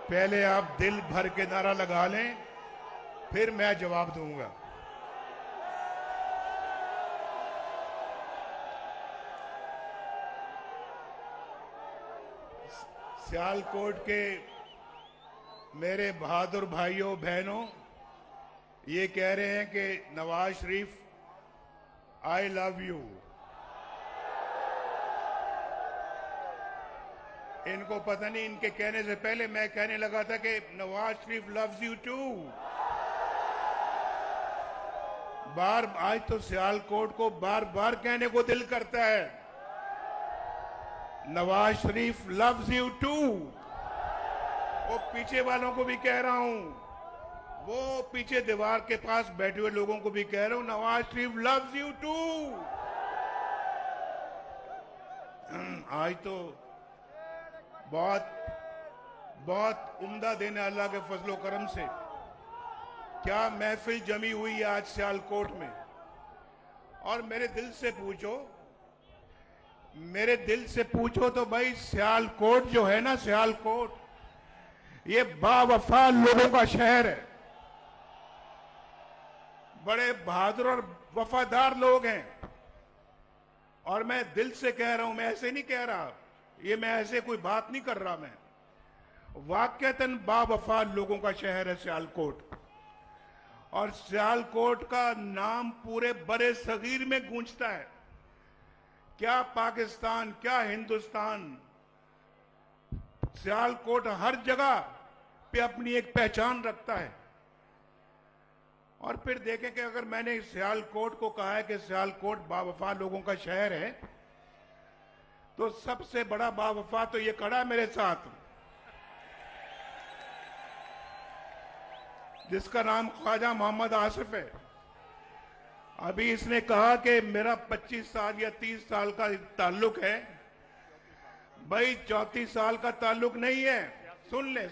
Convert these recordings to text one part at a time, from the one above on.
पहले आप दिल भर के नारा लगा लें, फिर मैं जवाब दूंगा। सियालकोट के मेरे बहादुर भाइयों बहनों, ये कह रहे हैं कि Nawaz Sharif I love you. इनको पता नहीं, इनके कहने से पहले मैं कहने लगा था कि Nawaz Sharif loves you to. आज तो सियालकोट को बार बार कहने को दिल करता है, Nawaz Sharif loves you to. वो पीछे वालों को भी कह रहा हूं, वो पीछे दीवार के पास बैठे हुए लोगों को भी कह रहा हूं, Nawaz Sharif loves you to. आज तो बहुत उम्दा दिन है अल्लाह के फजलो करम से। क्या महफिल जमी हुई है आज सियालकोट में। और मेरे दिल से पूछो तो भाई, सियालकोट जो है ना, सियालकोट ये बावफा लोगों का शहर है। बड़े बहादुर और वफादार लोग हैं। और मैं दिल से कह रहा हूं, मैं ऐसे नहीं कह रहा, ये मैं ऐसे कोई बात नहीं कर रहा, मैं वाकईतन बावफा लोगों का शहर है सियालकोट। और सियालकोट का नाम पूरे बड़े सगीर में गूंजता है। क्या पाकिस्तान, क्या हिंदुस्तान, सियालकोट हर जगह पे अपनी एक पहचान रखता है। और फिर देखें कि अगर मैंने सियालकोट को कहा है कि सियालकोट बावफा लोगों का शहर है, तो सबसे बड़ा बावफा तो ये खड़ा है मेरे साथ, जिसका नाम ख्वाजा मोहम्मद आसिफ है। अभी इसने कहा कि मेरा 25 साल या 30 साल का ताल्लुक है। भाई 34 साल का ताल्लुक नहीं है, सुन ले,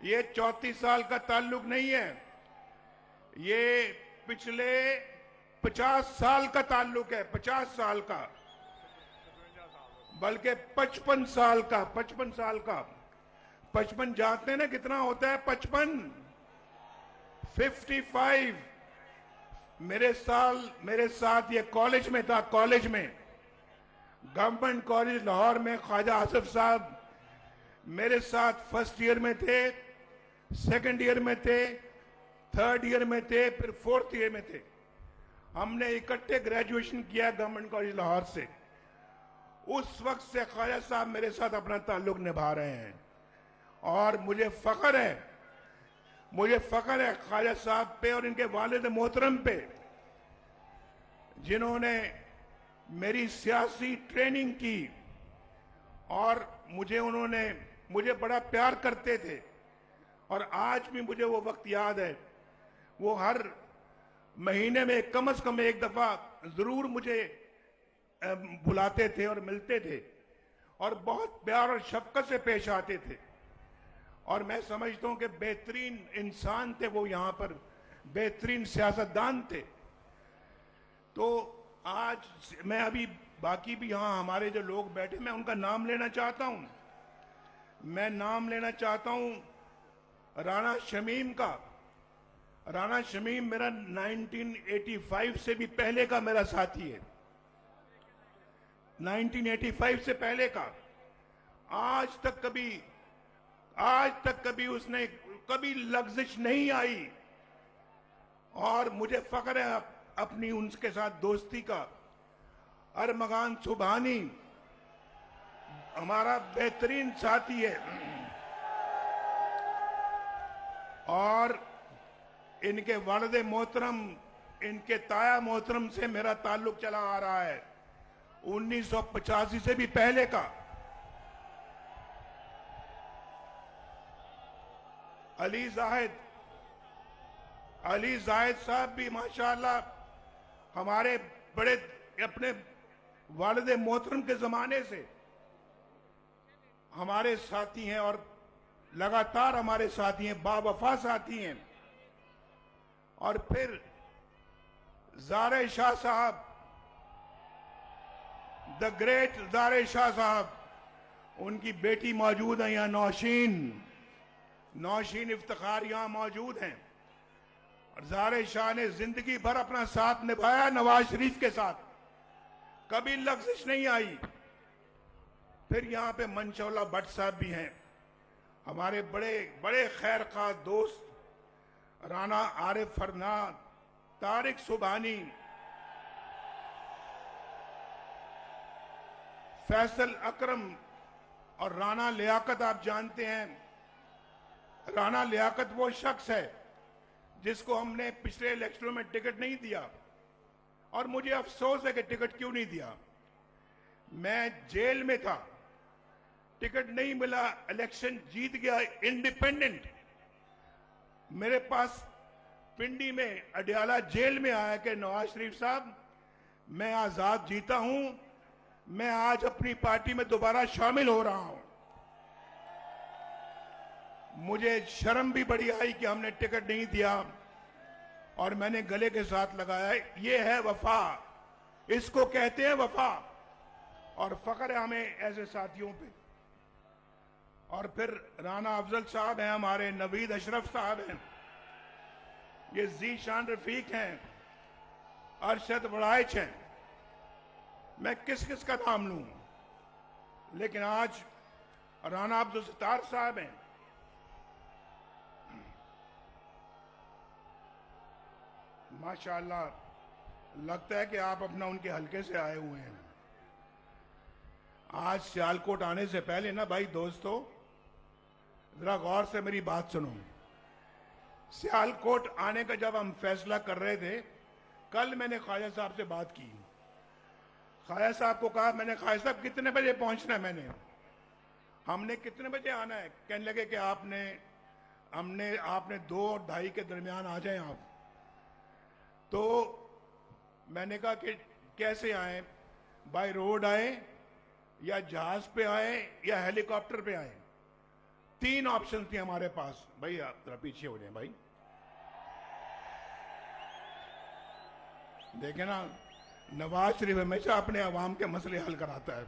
ये 34 साल का ताल्लुक नहीं है, ये पिछले 50 साल का ताल्लुक है, 50 साल का, बल्कि 55 साल का। 55 जानते हैं ना कितना होता है? 55 मेरे साथ ये कॉलेज में था, कॉलेज में, गवर्नमेंट कॉलेज लाहौर में ख्वाजा आसिफ साहब मेरे साथ फर्स्ट ईयर में थे, सेकंड ईयर में थे, थर्ड ईयर में थे, फिर फोर्थ ईयर में थे। हमने इकट्ठे ग्रेजुएशन किया गवर्नमेंट कॉलेज लाहौर से। उस वक्त से ख्वाजा साहब मेरे साथ अपना ताल्लुक निभा रहे हैं। और मुझे फख्र है ख्वाजा साहब पे और इनके वालिद मोहतरम पे, जिन्होंने मेरी सियासी ट्रेनिंग की। और मुझे बड़ा प्यार करते थे। और आज भी मुझे वो वक्त याद है। वो हर महीने में कम से कम एक दफा जरूर मुझे बुलाते थे और मिलते थे, और बहुत प्यार और शफकत से पेश आते थे। और मैं समझता हूं कि बेहतरीन इंसान थे वो, यहां पर बेहतरीन सियासतदान थे। तो आज मैं अभी बाकी भी यहां हमारे जो लोग बैठे, मैं उनका नाम लेना चाहता हूं। मैं नाम लेना चाहता हूं राणा शमीम का। राणा शमीम मेरा 1985 से भी पहले का मेरा साथी है, 1985 से पहले का। आज तक कभी उसने कभी लग्जिश नहीं आई। और मुझे फख्र है अपनी उनके साथ दोस्ती का। अरमगान सुबहानी हमारा बेहतरीन साथी है। और इनके वालिद मोहतरम, इनके ताया मोहतरम से मेरा ताल्लुक चला आ रहा है 1985 से भी पहले का। अली जाहिद साहब भी माशाअल्लाह हमारे बड़े अपने वालिद मोहतरम के जमाने से हमारे साथी हैं, और लगातार हमारे साथी हैं, बावफा साथी हैं। और फिर ज़ारे शाह साहब, द ग्रेट ज़ारे शाह साहब, उनकी बेटी मौजूद है यहाँ, नौशीन इफ्तिखार यहाँ मौजूद हैं। और ज़ाहिर शाह ने जिंदगी भर अपना साथ निभाया नवाज शरीफ के साथ, कभी लफ्जिश नहीं आई। फिर यहाँ पे मंशौला भट्ट साहब भी हैं, हमारे बड़े बड़े खैर खा दोस्त राना आरिफ फरनाद, तारिक सुबहानी, फैसल अकरम और राना लियाकत। आप जानते हैं राना लियाकत वो शख्स है जिसको हमने पिछले इलेक्शनों में टिकट नहीं दिया, और मुझे अफसोस है कि टिकट क्यों नहीं दिया। मैं जेल में था, टिकट नहीं मिला, इलेक्शन जीत गया इंडिपेंडेंट। मेरे पास पिंडी में अडियाला जेल में आया कि नवाज शरीफ साहब, मैं आजाद जीता हूं, मैं आज अपनी पार्टी में दोबारा शामिल हो रहा हूं। मुझे शर्म भी बड़ी आई कि हमने टिकट नहीं दिया, और मैंने गले के साथ लगाया। ये है वफा, इसको कहते हैं वफा, और फख्र है हमें ऐसे साथियों पे। और फिर राना अफजल साहब हैं हमारे, नवीद अशरफ साहब हैं, ये जीशान रफीक हैं, अरशद वड़ाइच हैं। मैं किस किस का नाम लूं, लेकिन आज राना अब्दुल सत्तार साहब हैं, माशाअल्लाह लगता है कि आप अपना उनके हलके से आए हुए हैं। आज सियालकोट आने से पहले ना भाई दोस्तों, जरा गौर से मेरी बात सुनो। सियालकोट आने का जब हम फैसला कर रहे थे, कल मैंने ख्वाजा साहब से बात की। ख्वाजा साहब को कहा, मैंने ख्वाजा साहब कितने बजे पहुंचना है, हमने कितने बजे आना है? कहने लगे कि आपने 2 और 2:30 के दरमियान आ जाएं आप। तो मैंने कहा कि कैसे आए, बाय रोड आए या जहाज पे आए या हेलीकॉप्टर पे आए? 3 ऑप्शन थी हमारे पास। भाई आप जरा पीछे हो जाए भाई, देखे ना, नवाज शरीफ हमेशा अपने अवाम के मसले हल कराता है।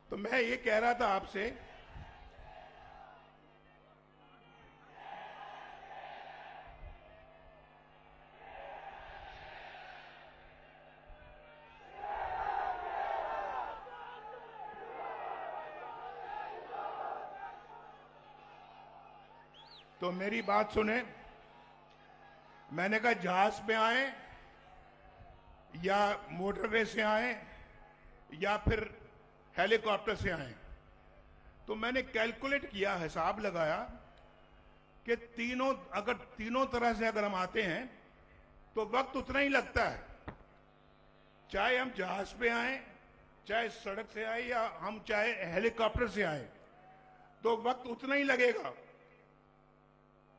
तो मैं ये कह रहा था आपसे, तो मेरी बात सुने। मैंने कहा जहाज पे आए या मोटरवे से आए या फिर हेलीकॉप्टर से आए। तो मैंने कैलकुलेट किया, हिसाब लगाया कि अगर तीनों तरह से अगर हम आते हैं तो वक्त उतना ही लगता है, चाहे हम जहाज पे आए, चाहे सड़क से आए, या हम चाहे हेलीकॉप्टर से आए, तो वक्त उतना ही लगेगा।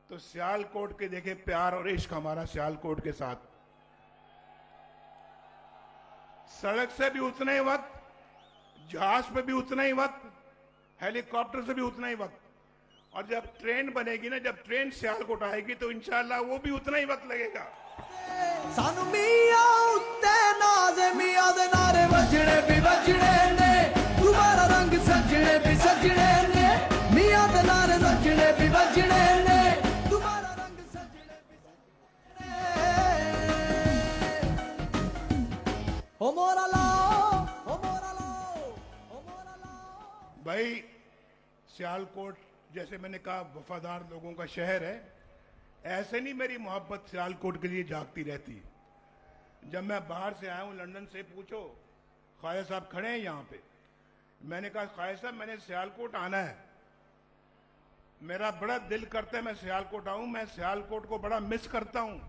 तो सियालकोट के देखे प्यार और इश्क हमारा सियालकोट के साथ, सड़क से भी उतना ही वक्त, जहाज पे भी उतना ही वक्त, हेलीकॉप्टर से भी उतना ही वक्त, और जब ट्रेन बनेगी ना, जब ट्रेन सियालकोट आएगी तो इंशाल्लाह वो भी उतना ही वक्त लगेगा। सानू मियां उत्ते नाज़ मियां दे नारे वजने भी वजने ने, तुम्हारा रंग सजने भी सजने ने, मियां दे नारे वजने भी वजने ने, तुम्हारा रंग सजने भी सजने ने। ओ मोरा लाओ, ओ मोरा लाओ, ओ मोरा लाओ। भाई सियालकोट जैसे मैंने कहा वफादार लोगों का शहर है, ऐसे नहीं मेरी मोहब्बत सियालकोट के लिए जागती रहती। जब मैं बाहर से आया हूं लंदन से, पूछो, ख्वाजा साहब खड़े हैं यहां पे, मैंने कहा ख्वाजा साहब मैंने सियालकोट आना है, मेरा बड़ा दिल करता है मैं सियालकोट आऊं, मैं सियालकोट को बड़ा मिस करता हूं।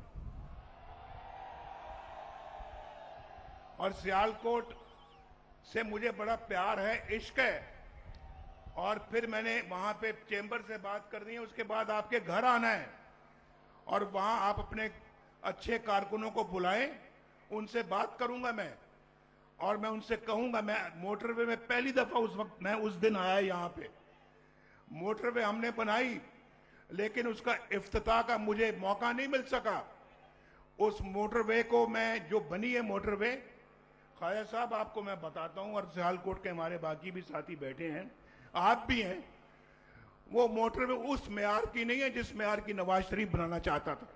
और सियालकोट से मुझे बड़ा प्यार है, इश्क है। और फिर मैंने वहां पे चेंबर से बात करनी है, उसके बाद आपके घर आना है, और वहां आप अपने अच्छे कारकुनों को बुलाएं, उनसे बात करूंगा मैं, और मैं उनसे कहूंगा, मैं मोटरवे में पहली दफा मैं उस दिन आया यहां पे, मोटरवे हमने बनाई, लेकिन उसका इफ्तिताह का मुझे मौका नहीं मिल सका। उस मोटरवे को मैं, जो बनी है मोटरवे, ख्वाजा साहब, आपको मैं बताता हूं, और सियालकोट के हमारे बाकी भी साथी बैठे हैं, आप भी हैं, वो मोटरवे उस मेयार की नहीं है जिस मेयार की नवाज शरीफ बनाना चाहता था।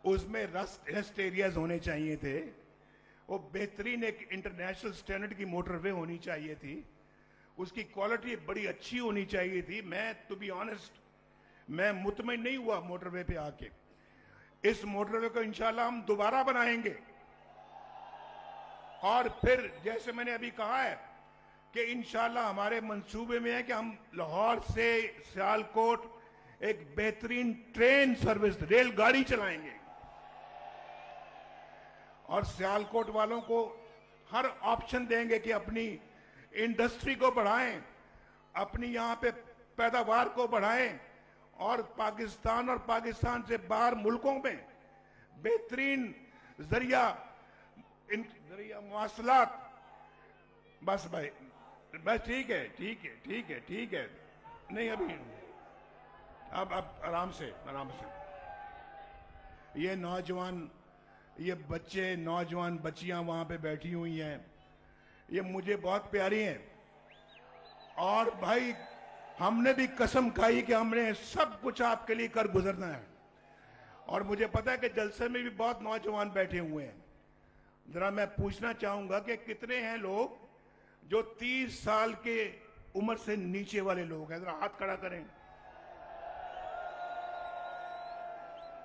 उसमें रेस्ट एरियाज होने चाहिए थे, वो बेहतरीन एक इंटरनेशनल स्टैंडर्ड की मोटरवे होनी चाहिए थी, उसकी क्वालिटी बड़ी अच्छी होनी चाहिए थी। मैं टू बी ऑनेस्ट, मैं मुतमईन नहीं हुआ मोटरवे पे आके। इस मोटरवे को इंशाल्लाह हम दोबारा बनाएंगे, और फिर जैसे मैंने अभी कहा है कि इंशाल्लाह हमारे मंसूबे में है कि हम लाहौर से सियालकोट एक बेहतरीन ट्रेन सर्विस, रेलगाड़ी चलाएंगे, और सियालकोट वालों को हर ऑप्शन देंगे कि अपनी इंडस्ट्री को बढ़ाएं, अपनी यहां पे पैदावार को बढ़ाएं, और पाकिस्तान और पाकिस्तान से बाहर मुल्कों में बेहतरीन जरिया मवासलात। बस भाई, बस ठीक है, ठीक है, ठीक है, ठीक है, नहीं अभी अब आराम से। ये नौजवान, ये बच्चे, नौजवान बच्चियां वहां पे बैठी हुई हैं, ये मुझे बहुत प्यारी हैं, और भाई हमने भी कसम खाई कि हमने सब कुछ आपके लिए कर गुजरना है। और मुझे पता है कि जलसे में भी बहुत नौजवान बैठे हुए हैं। जरा मैं पूछना चाहूंगा कि कितने हैं लोग जो 30 साल के उम्र से नीचे वाले लोग हैं? जरा हाथ खड़ा करें।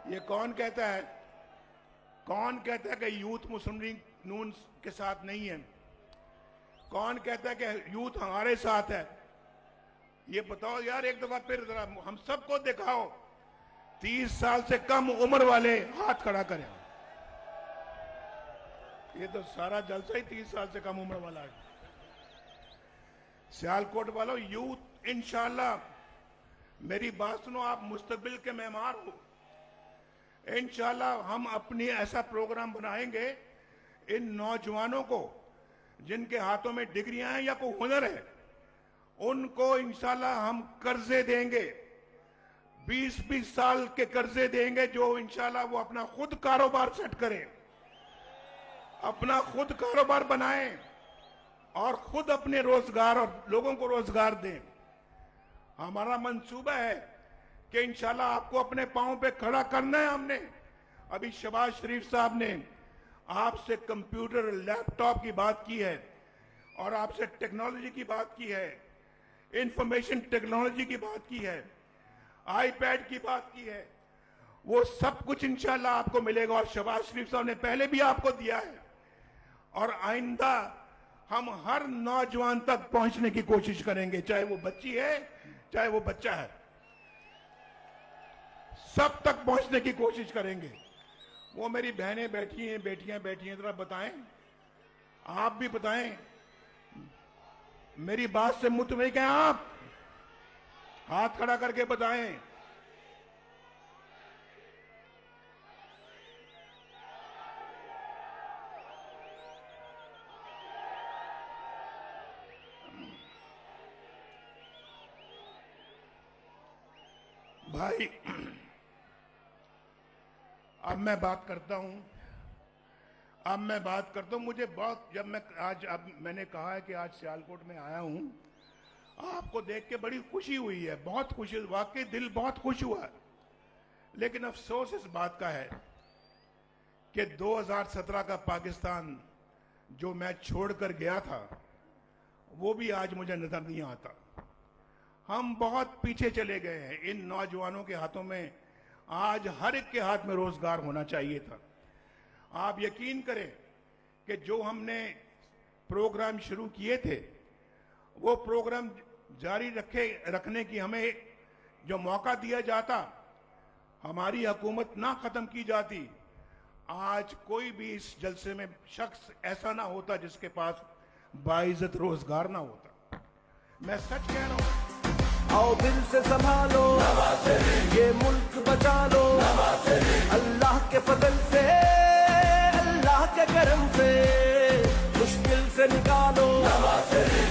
ये कौन कहता है, कौन कहता है कि यूथ मुस्लिम लीग नून के साथ नहीं है? कौन कहता है कि यूथ हमारे साथ है? ये बताओ यार, एक दफा फिर जरा हम सबको दिखाओ। 30 साल से कम उम्र वाले हाथ खड़ा करें। ये तो सारा जलसा ही 30 साल से कम उम्र वाला है। सियालकोट वालों, यूथ इंशाल्लाह, मेरी बात सुनो, आप मुस्तकबिल के मेहमान हो। इंशाल्लाह हम अपनी ऐसा प्रोग्राम बनाएंगे, इन नौजवानों को जिनके हाथों में डिग्रियां हैं या कोई हुनर है, उनको इंशाल्लाह हम कर्जे देंगे, 20-20 साल के कर्जे देंगे, जो इंशाल्लाह वो अपना खुद कारोबार सेट करें, अपना खुद कारोबार बनाएं, और खुद अपने रोजगार और लोगों को रोजगार दें। हमारा मंसूबा है कि इंशाल्लाह आपको अपने पांव पे खड़ा करना है। हमने अभी शहबाज शरीफ साहब ने आपसे कंप्यूटर, लैपटॉप की बात की है, और आपसे टेक्नोलॉजी की बात की है, इंफॉर्मेशन टेक्नोलॉजी की बात की है, आईपैड की बात की है। वो सब कुछ इंशाल्लाह आपको मिलेगा, और शहबाज शरीफ साहब ने पहले भी आपको दिया है, और आइंदा हम हर नौजवान तक पहुंचने की कोशिश करेंगे, चाहे वो बच्ची है, चाहे वो बच्चा है, सब तक पहुंचने की कोशिश करेंगे। वो मेरी बहनें बैठी हैं, बेटियां बैठी हैं, जरा बताएं, आप भी बताएं, मेरी बात से मुतमईन हैं आप? हाथ खड़ा करके बताएं। भाई, अब मैं बात करता हूं, मुझे बहुत, जब मैं आज, अब मैंने कहा है कि आज सियालकोट में आया हूं, आपको देख के बड़ी खुशी हुई है, बहुत खुशी, वाकई दिल बहुत खुश हुआ है। लेकिन अफसोस इस बात का है कि 2017 का पाकिस्तान जो मैं छोड़कर गया था, वो भी आज मुझे नजर नहीं आता। हम बहुत पीछे चले गए हैं। इन नौजवानों के हाथों में आज हर एक के हाथ में रोजगार होना चाहिए था। आप यकीन करें कि जो हमने प्रोग्राम शुरू किए थे, वो प्रोग्राम जारी रखने की हमें जो मौका दिया जाता, हमारी हुकूमत ना खत्म की जाती, आज कोई भी इस जलसे में शख्स ऐसा ना होता जिसके पास बाइज्जत रोजगार ना होता। मैं सच कह रहा हूं। आओ दिल से संभालो, ये मुल्क बचा लो, अल्लाह के फजल से, अल्लाह के करम से, मुश्किल से निकालो,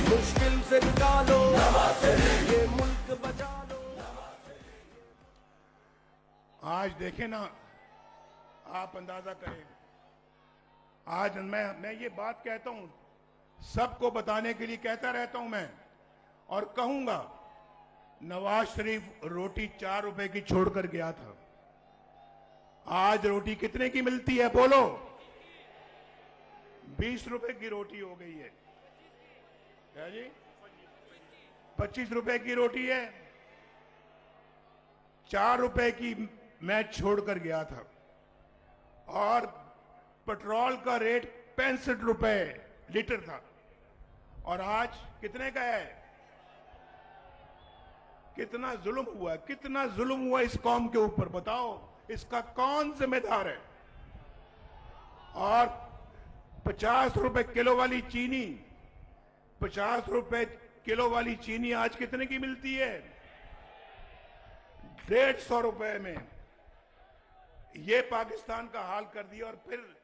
मुश्किल से निकालो, ये मुल्क बचा लो। आज देखें ना, आप अंदाजा करें, आज मैं ये बात कहता हूं, सबको बताने के लिए कहता रहता हूं मैं, और कहूंगा, नवाज शरीफ रोटी 4 रुपए की छोड़कर गया था। आज रोटी कितने की मिलती है बोलो? 20 रुपए की रोटी हो गई है। क्या जी? 25 रुपए की रोटी है। 4 रुपए की मैं छोड़कर गया था। और पेट्रोल का रेट 65 रुपए लीटर था, और आज कितने का है? कितना जुल्म हुआ है, कितना जुल्म हुआ इस कौम के ऊपर, बताओ इसका कौन जिम्मेदार है? और 50 रुपए किलो वाली चीनी, 50 रुपए किलो वाली चीनी आज कितने की मिलती है? 150 रुपए में। ये पाकिस्तान का हाल कर दिया। और फिर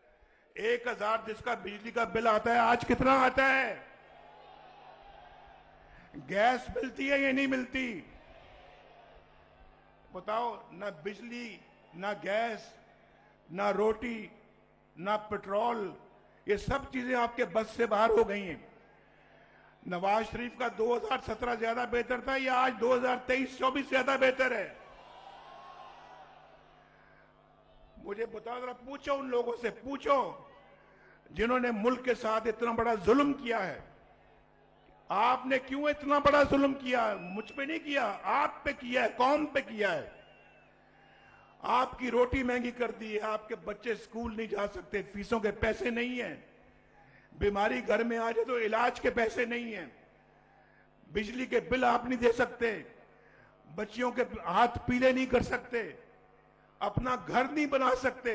1000 जिसका बिजली का बिल आता है, आज कितना आता है? गैस मिलती है या नहीं मिलती? बताओ, ना बिजली, ना गैस, ना रोटी, ना पेट्रोल, ये सब चीजें आपके बस से बाहर हो गई हैं। नवाज शरीफ का 2017 ज्यादा बेहतर था या आज 2023-24 ज्यादा बेहतर है? मुझे बताओ, जरा पूछो उन लोगों से, पूछो जिन्होंने मुल्क के साथ इतना बड़ा जुल्म किया है। आपने क्यों इतना बड़ा जुल्म किया? मुझ पे नहीं किया, आप पे किया है, कौम पे किया है। आपकी रोटी महंगी कर दी है, आपके बच्चे स्कूल नहीं जा सकते, फीसों के पैसे नहीं है, बीमारी घर में आ जाए तो इलाज के पैसे नहीं है, बिजली के बिल आप नहीं दे सकते, बच्चियों के हाथ पीले नहीं कर सकते, अपना घर नहीं बना सकते,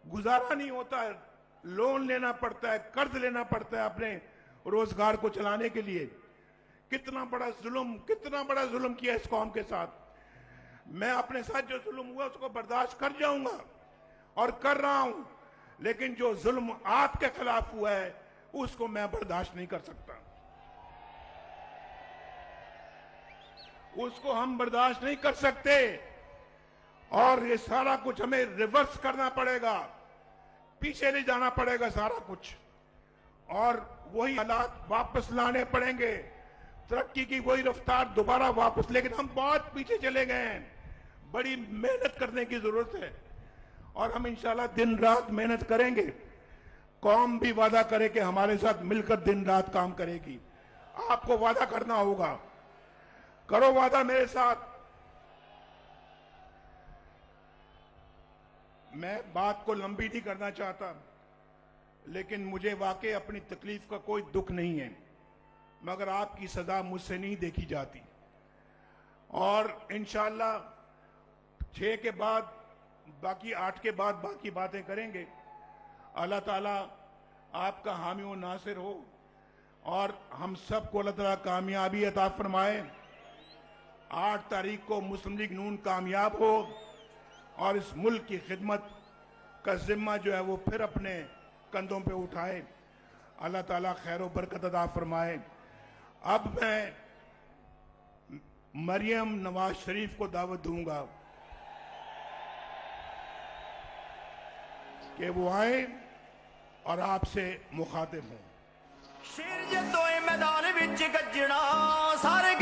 गुजारा नहीं होता है, लोन लेना पड़ता है, कर्ज लेना पड़ता है अपने रोजगार को चलाने के लिए। कितना बड़ा जुल्म किया इस कौम के साथ। मैं अपने साथ जो जुल्म हुआ उसको बर्दाश्त कर जाऊंगा और कर रहा हूं, लेकिन जो जुल्म आपके खिलाफ हुआ है उसको मैं बर्दाश्त नहीं कर सकता। उसको हम बर्दाश्त नहीं कर सकते, और ये सारा कुछ हमें रिवर्स करना पड़ेगा, पीछे ले जाना पड़ेगा सारा कुछ, और वही हालात वापस लाने पड़ेंगे, तरक्की की वही रफ्तार दोबारा वापस। लेकिन हम बहुत पीछे चले गए हैं, बड़ी मेहनत करने की जरूरत है, और हम इंशाल्लाह दिन रात मेहनत करेंगे। कौम भी वादा करे कि हमारे साथ मिलकर दिन रात काम करेगी। आपको वादा करना होगा, करो वादा मेरे साथ। मैं बात को लंबी नहीं करना चाहता, लेकिन मुझे वाकई अपनी तकलीफ का कोई दुख नहीं है, मगर आपकी सजा मुझसे नहीं देखी जाती। और इंशाल्लाह 6 के बाद बाकी 8 के बाद बाकी बातें करेंगे। अल्लाह ताला आपका हामी व नासिर हो, और हम सबको अल्लाह ताला कामयाबी अता फरमाए। 8 तारीख को मुस्लिम लीग नून कामयाब हो, और इस मुल्क की खिदमत का जिम्मा जो है वो फिर अपने कंधों पे उठाए। अल्लाह ताला खैर व बरकत अता फरमाए। अब मैं मरियम नवाज शरीफ को दावत दूंगा कि वो आए और आपसे मुखातिब हों। शेर जे तोए मैदान विच गजना सारे